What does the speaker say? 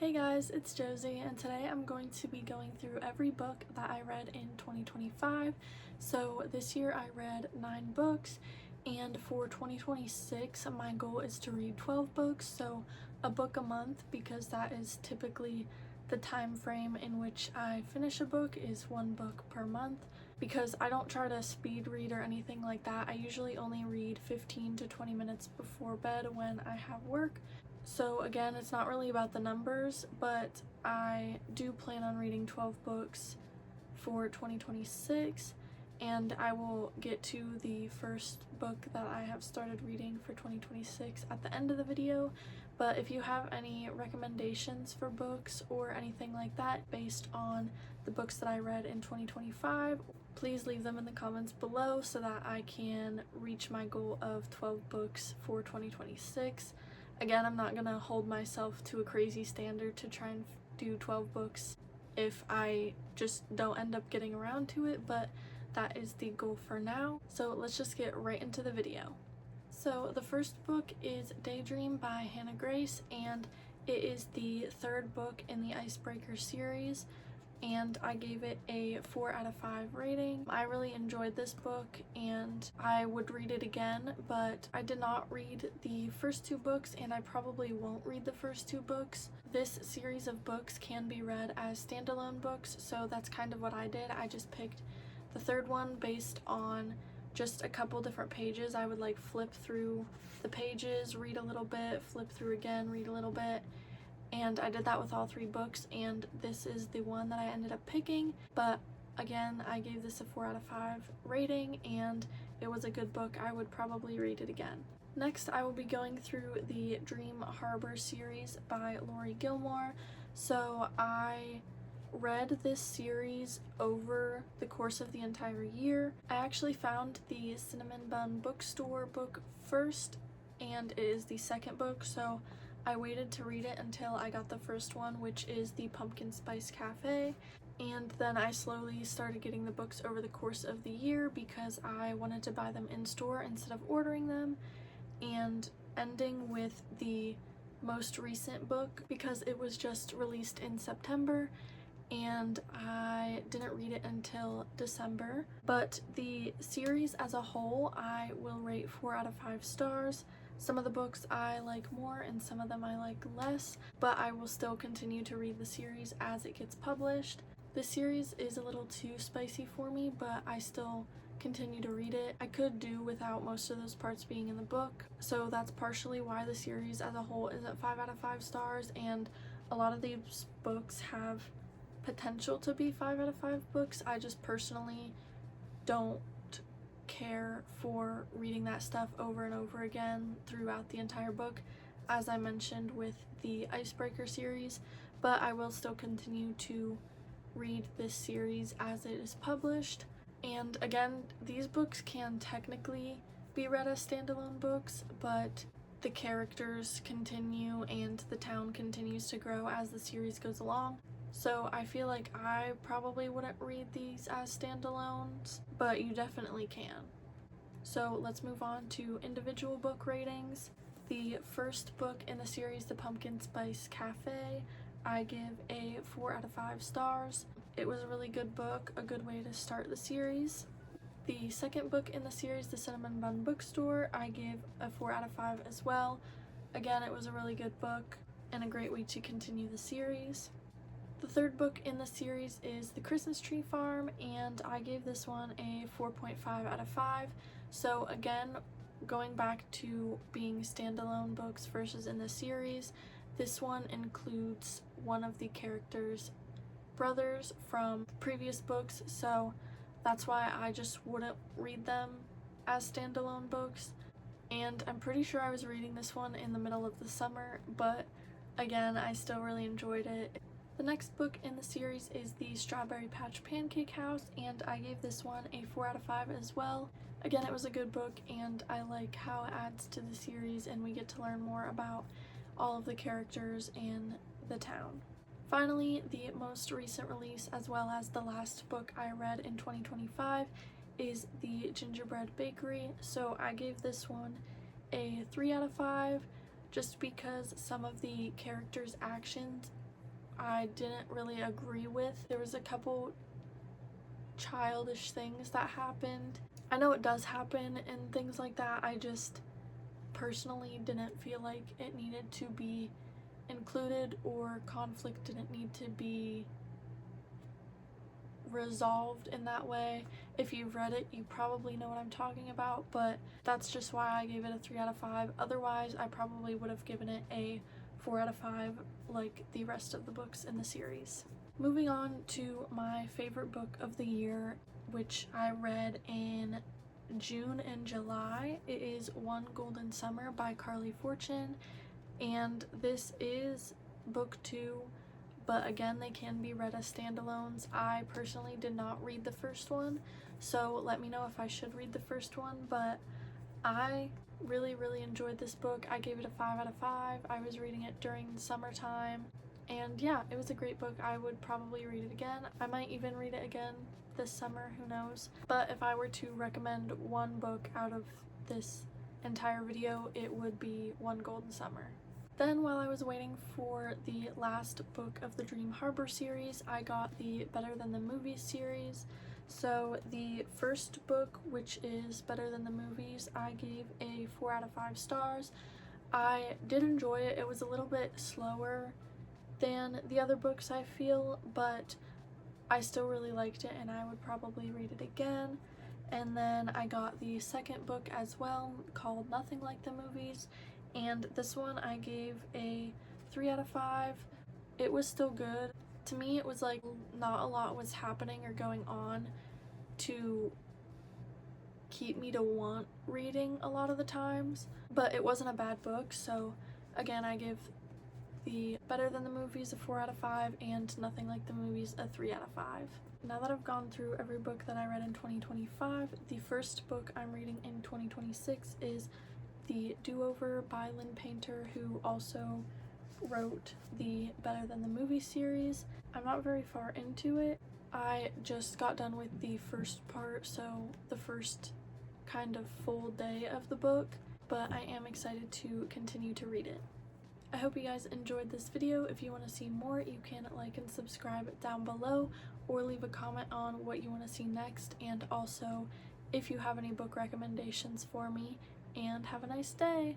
Hey guys, it's Josie, and today I'm going to be going through every book that I read in 2025. So this year I read 9 books, and for 2026 my goal is to read 12 books, so a book a month, because that is typically the time frame in which I finish a book, is 1 book per month. Because I don't try to speed read or anything like that, I usually only read 15 to 20 minutes before bed when I have work. So again, it's not really about the numbers, but I do plan on reading 12 books for 2026, and I will get to the first book that I have started reading for 2026 at the end of the video. But if you have any recommendations for books or anything like that based on the books that I read in 2025, please leave them in the comments below so that I can reach my goal of 12 books for 2026. Again, I'm not gonna hold myself to a crazy standard to try and do 12 books if I just don't end up getting around to it, but that is the goal for now. So let's just get right into the video. So the first book is Daydream by Hannah Grace, and it is the 3rd book in the Icebreaker series, and I gave it a 4 out of 5 rating. I really enjoyed this book and I would read it again, but I did not read the first 2 books, and I probably won't read the first 2 books. This series of books can be read as standalone books, so that's kind of what I did. I just picked the 3rd one based on just a couple different pages. I would like flip through the pages, read a little bit, flip through again, read a little bit. And I did that with all 3 books, and this is the one that I ended up picking. But again, I gave this a 4 out of 5 rating, and it was a good book. I would probably read it again. Next, I will be going through the Dream Harbor series by Lori Gilmore. So I read this series over the course of the entire year. I actually found the Cinnamon Bun Bookstore book first, and it is the 2nd book, so I waited to read it until I got the first one, which is the Pumpkin Spice Cafe, and then I slowly started getting the books over the course of the year because I wanted to buy them in store instead of ordering them, and ending with the most recent book because it was just released in September and I didn't read it until December. But the series as a whole I will rate 4 out of 5 stars. Some of the books I like more and some of them I like less, but I will still continue to read the series as it gets published. The series is a little too spicy for me, but I still continue to read it. I could do without most of those parts being in the book, so that's partially why the series as a whole is at 5 out of 5 stars, and a lot of these books have potential to be 5 out of 5 books. I just personally don't care for reading that stuff over and over again throughout the entire book, as I mentioned with the Icebreaker series, but I will still continue to read this series as it is published. And again, these books can technically be read as standalone books, but the characters continue and the town continues to grow as the series goes along. So I feel like I probably wouldn't read these as standalones, but you definitely can. So let's move on to individual book ratings. The first book in the series, The Pumpkin Spice Cafe, I give a 4 out of 5 stars. It was a really good book, a good way to start the series. The second book in the series, The Cinnamon Bun Bookstore, I give a 4 out of 5 as well. Again, it was a really good book and a great way to continue the series. The third book in the series is The Christmas Tree Farm, and I gave this one a 4.5 out of 5. So again, going back to being standalone books versus in the series, this one includes one of the characters' brothers from previous books, so that's why I just wouldn't read them as standalone books. And I'm pretty sure I was reading this one in the middle of the summer, but again, I still really enjoyed it. The next book in the series is The Strawberry Patch Pancake House, and I gave this one a 4 out of 5 as well. Again, it was a good book, and I like how it adds to the series and we get to learn more about all of the characters in the town. Finally, the most recent release, as well as the last book I read in 2025, is The Gingerbread Bakery. So I gave this one a 3 out of 5 just because some of the characters' actions I didn't really agree with. There was a couple childish things that happened. I know it does happen and things like that. I just personally didn't feel like it needed to be included, or conflict didn't need to be resolved in that way. If you've read it, you probably know what I'm talking about, but that's just why I gave it a 3 out of 5. Otherwise, I probably would have given it a 4 out of 5 like the rest of the books in the series. Moving on to my favorite book of the year, which I read in June and July. It is One Golden Summer by Carly Fortune, and this is book 2, but again, they can be read as standalones. I personally did not read the first one, so let me know if I should read the first one, but I really enjoyed this book. I gave it a 5 out of 5. I was reading it during the summertime, and yeah, it was a great book. I would probably read it again. I might even read it again this summer, who knows. But if I were to recommend one book out of this entire video, it would be One Golden Summer. Then while I was waiting for the last book of the Dream Harbor series, I got the Better Than the Movies series. So the first book, which is Better Than the Movies, I gave a 4 out of 5 stars. I did enjoy it. It was a little bit slower than the other books, I feel, but I still really liked it and I would probably read it again. And then I got the second book as well, called Nothing Like the Movies, and this one I gave a 3 out of 5. It was still good. To me, it was like not a lot was happening or going on to keep me to want reading a lot of the times, but it wasn't a bad book. So again, I give the Better Than the Movies a 4 out of 5 and Nothing Like the Movies a 3 out of 5. Now that I've gone through every book that I read in 2025, the first book I'm reading in 2026 is The Do-Over by Lynn Painter, who also wrote the Better Than the Movie series. I'm not very far into it. I just got done with the first part, so the first kind of full day of the book, but I am excited to continue to read it. I hope you guys enjoyed this video. If you want to see more, you can like and subscribe down below, or leave a comment on what you want to see next, and also if you have any book recommendations for me, and have a nice day!